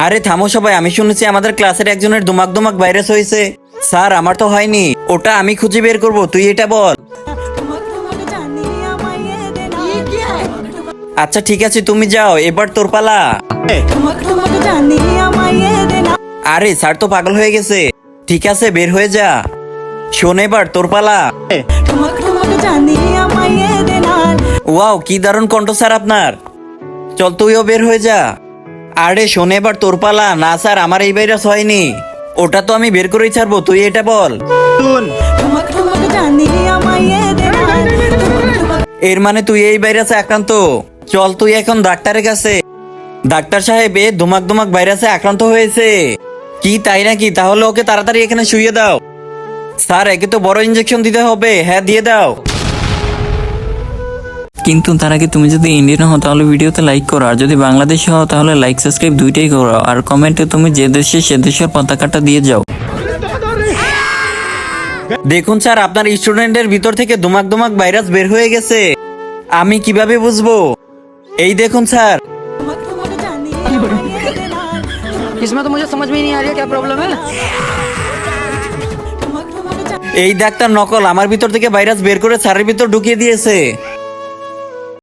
আরে থামো সবাই, আমি শুনেছি আমাদের ক্লাসের একজনের দুমাক দুমাক ভাইরাস হয়েছে। স্যার আমার তো হয়নি, ওটা আমি খুঁজে বের করব, তুই এটা বল। আচ্ছা ঠিক আছে, তুমি যাও, এবার তোর পালা। আরে স্যার তো পাগল হয়ে গেছে। ঠিক আছে, বের হয়ে যা। শোন, এবার তোর পালা। ওয়াও, কি দারুণ কণ্ঠ স্যার আপনার। চল তুইও বের হয়ে যা। আরে শোন, এবার তোর পালা। না স্যার, আমার এই ভাইরাস হয়নি, ওটা তো আমি বের করেই ছাড়বো, তুই এটা বল। এর মানে তুই এই ভাইরাসে আক্রান্ত। চল তুই এখন ডাক্তারের কাছে। ডাক্তার সাহেব, এ ধুমাক ধুমাক ভাইরাসে আক্রান্ত হয়েছে। কি তাই নাকি? তাহলে ওকে তাড়াতাড়ি এখানে শুইয়ে দাও। স্যার, একে তো বড় ইনজেকশন দিতে হবে। হ্যাঁ, দিয়ে দাও। কিন্তু তার আগে তুমি যদি ইন্ডিয়ান হও তাহলে ভিডিওতে লাইক করো, আর যদি বাংলাদেশি হও তাহলে লাইক সাবস্ক্রাইব দুইটাই করো, আর কমেন্টে তুমি যে দেশে সে দেশের পতাকাটা দিয়ে যাও। দেখুন স্যার, আপনার স্টুডেন্টের ভিতর থেকে ধুমাক ধুমাক ভাইরাস বের হয়ে গেছে। আমি কিভাবে বুঝবো? এই দেখুন স্যার। इसमें तो मुझे समझ में ही नहीं आ रही है क्या प्रॉब्लम है। এই ডাক্তার নকল, আমার ভিতর থেকে ভাইরাস বের করে স্যারের ভিতর ঢুকিয়ে দিয়েছে।